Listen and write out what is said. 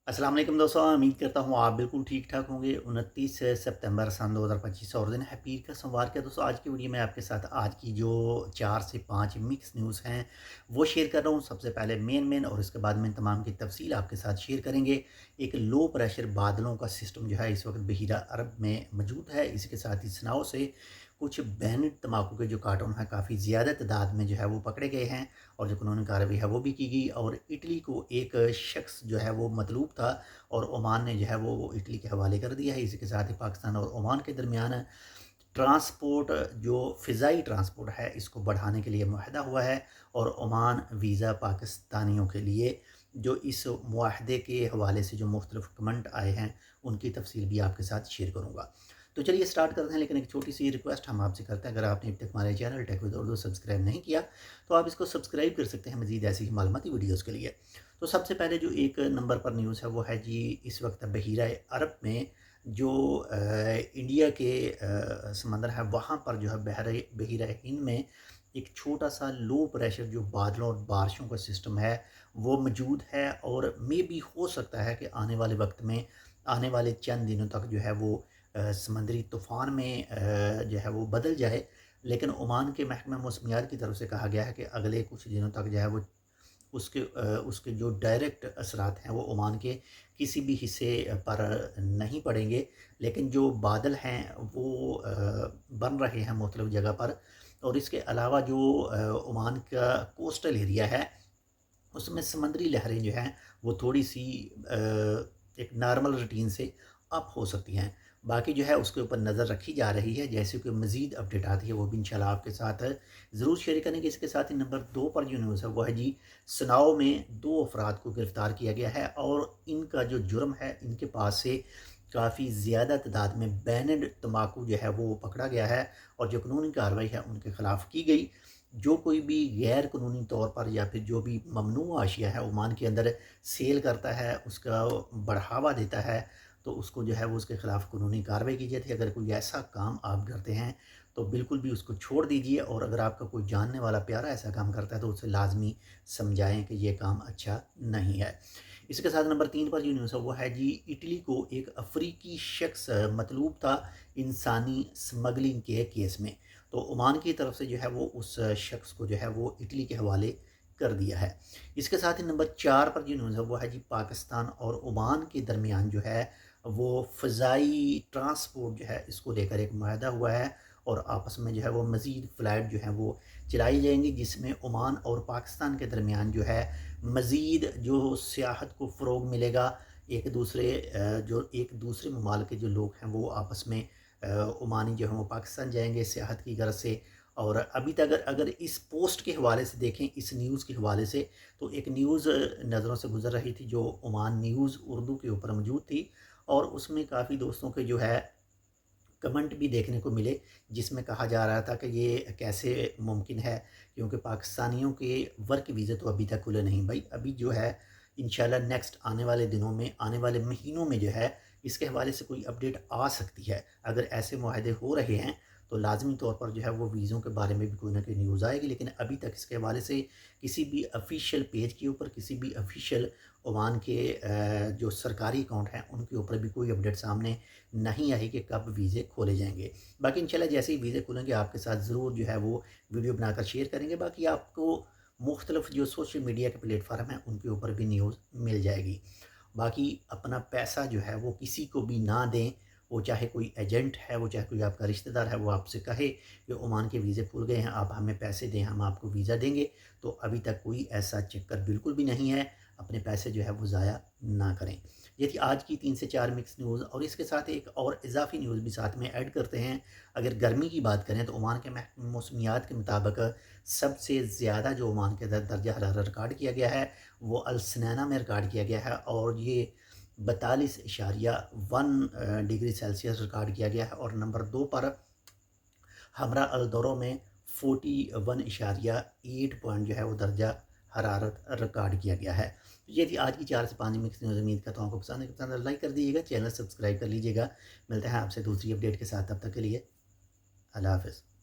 अस्सलाम वालेकुम दोस्तों, उम्मीद करता हूँ आप बिल्कुल ठीक ठाक होंगे। 29 सितंबर सन 2025 और दिन है पीर का सोमवार का। दोस्तों आज की वीडियो में आपके साथ आज की जो 4 से 5 मिक्स न्यूज़ हैं वो शेयर कर रहा हूँ। सबसे पहले मेन और इसके बाद में तमाम की तफसील आपके साथ शेयर करेंगे। एक लो प्रेशर बादलों का सिस्टम जो है इस वक्त बहीरा अरब में मौजूद है। इसके साथ ही स्नाव से कुछ बैन तम्बाकू के जो कार्टून हैं काफ़ी ज़्यादा तादाद में जो है वो पकड़े गए हैं और जो कानूनी कार्रवाई है वो भी की गई। और इटली को एक शख्स जो है वो मतलूब था और ओमान ने जो है वो इटली के हवाले कर दिया है। इसी के साथ ही पाकिस्तान और ओमान के दरमियान ट्रांसपोर्ट जो फ़िज़ाई ट्रांसपोर्ट है इसको बढ़ाने के लिए मुआहदा हुआ है। और ओमान वीज़ा पाकिस्तानियों के लिए जो इस मुआहदे के हवाले से जो मुख्तलिफ कमेंट आए हैं उनकी तफसील भी आपके साथ शेयर करूँगा। तो चलिए स्टार्ट करते हैं, लेकिन एक छोटी सी रिक्वेस्ट हम आपसे करते हैं, अगर आपने अब तक हमारे channel Tech with Urdu subscribe नहीं किया तो आप इसको सब्सक्राइब कर सकते हैं मज़ीद ऐसी ही मालूमाती वीडियोज़ के लिए। तो सबसे पहले जो एक नंबर पर न्यूज़ है वो है जी, इस वक्त बहीरा अरब में जो इंडिया के समंदर है वहाँ पर जो है बहीरा हिंद में एक छोटा सा लो प्रेशर जो बादलों और बारिशों का सिस्टम है वो मौजूद है। और मे भी हो सकता है कि आने वाले वक्त में आने वाले चंद दिनों तक जो है वो समंदरी तूफ़ान में जो है वो बदल जाए। लेकिन ओमान के महकमा मौसमियात की तरफ से कहा गया है कि अगले कुछ दिनों तक जो है वो उसके जो डायरेक्ट असरात हैं वो ओमान के किसी भी हिस्से पर नहीं पड़ेंगे। लेकिन जो बादल हैं वो बन रहे हैं मुख्तलिफ़ जगह पर। और इसके अलावा जो ओमान का कोस्टल एरिया है उसमें समुद्री लहरें जो हैं वो थोड़ी सी एक नॉर्मल रूटीन से अप हो सकती हैं। बाकी जो है उसके ऊपर नज़र रखी जा रही है, जैसे कोई मज़ीद अपडेट आती है वो भी इंशाल्लाह आपके साथ ज़रूर शेयर करेंगे। इसके साथ ही नंबर 2 पर जो न्यूज़ है वो है जी, सनाओ में 2 अफराद को गिरफ़्तार किया गया है और इनका जो जुर्म है इनके पास से काफ़ी ज़्यादा तादाद में बैनड तम्बाकू जो है वो पकड़ा गया है और जो कानूनी कार्रवाई है उनके ख़िलाफ़ की गई। जो कोई भी गैर कानूनी तौर पर या फिर जो भी ममनू आशिया है ओमान के अंदर सेल करता है, उसका बढ़ावा देता है, तो उसको जो है वो उसके ख़िलाफ़ कानूनी कार्रवाई की जाती है। अगर कोई ऐसा काम आप करते हैं तो बिल्कुल भी उसको छोड़ दीजिए और अगर आपका कोई जानने वाला प्यारा ऐसा काम करता है तो उसे लाज़मी समझाएँ कि ये काम अच्छा नहीं है। इसके साथ नंबर 3 पर जो न्यूज़ है वो है जी, इटली को एक अफ्रीकी शख्स मतलूब था इंसानी स्मगलिंग के केस में। तो ओमान की तरफ से जो है वो उस शख्स को जो है वो इटली के हवाले कर दिया है। इसके साथ ही नंबर 4 पर जो न्यूज़ है वो है जी, पाकिस्तान और ओमान के दरमियान जो है वो फ़िज़ाई ट्रांसपोर्ट जो है इसको लेकर एक मुआहदा हुआ है और आपस में जो है वो मज़ीद फ़्लाइट जो है वो चलाई जाएंगी, जिसमें ओमान और पाकिस्तान के दरमियान जो है मज़ीद जो सियाहत को फ़रोग़ मिलेगा। जो एक दूसरे ममालिक के जो लोग हैं वो आपस में ओमानी जो हैं वो पाकिस्तान जाएंगे सियाहत की गर्ज से। और अभी तक अगर इस पोस्ट के हवाले से देखें, इस न्यूज़ के हवाले से, तो एक न्यूज़ नज़रों से गुजर रही थी जो ओमान न्यूज़ उर्दू के ऊपर मौजूद थी और उसमें काफ़ी दोस्तों के जो है कमेंट भी देखने को मिले, जिसमें कहा जा रहा था कि ये कैसे मुमकिन है, क्योंकि पाकिस्तानियों के वर्क वीज़े तो अभी तक खुले नहीं। भाई अभी जो है इंशाल्लाह नेक्स्ट आने वाले दिनों में, आने वाले महीनों में जो है इसके हवाले से कोई अपडेट आ सकती है। अगर ऐसे मुआहदे हो रहे हैं तो लाजमी तौर पर जो है वो वीज़ों के बारे में भी कोई ना कोई न्यूज़ आएगी। लेकिन अभी तक इसके हवाले से किसी भी ऑफिशियल पेज के ऊपर, किसी भी ऑफिशियल ओमान के जो सरकारी अकाउंट हैं उनके ऊपर भी कोई अपडेट सामने नहीं आई कि कब वीज़े खोले जाएंगे। बाकी इंशाल्लाह जैसे ही वीज़े खुलेंगे आपके साथ ज़रूर जो है वो वीडियो बनाकर शेयर करेंगे। बाकी आपको मुख्तलिफ जो सोशल मीडिया के प्लेटफार्म हैं उनके ऊपर भी न्यूज़ मिल जाएगी। बाकी अपना पैसा जो है वो किसी को भी ना दें, वो चाहे कोई एजेंट है, वो चाहे कोई आपका रिश्तेदार है, वो आपसे कहे कि ओमान के वीज़े खुल गए हैं, आप हमें पैसे दें, हम आपको वीज़ा देंगे, तो अभी तक कोई ऐसा चक्कर बिल्कुल भी नहीं है। अपने पैसे जो है वो ज़ाया ना करें। ये थी आज की 3 से 4 मिक्स न्यूज़ और इसके साथ एक और इजाफ़ी न्यूज़ भी साथ में ऐड करते हैं। अगर गर्मी की बात करें तो ओमान के मौसमियात के मुताबिक सबसे ज़्यादा जो ओमान के अंदर दर्जा हरारत रिकॉर्ड किया गया है वो अल सनैना में रिकॉर्ड किया गया है और ये 42.1 डिग्री सेल्सियस रिकॉर्ड किया गया है। और नंबर 2 पर हमरा अल दौरो में 41.8 पॉइंट जो है वो दर्जा हरारत रिकॉर्ड किया गया है। तो ये थी आज की 4 से 5 मिक्स न्यूज़। उम्मीद करता हूँ आपको पसंद है। पसंद है लाइक कर दीजिएगा, चैनल सब्सक्राइब कर लीजिएगा। मिलते हैं आपसे दूसरी अपडेट के साथ, तब तक के लिए अल्लाह हाफ़िज़।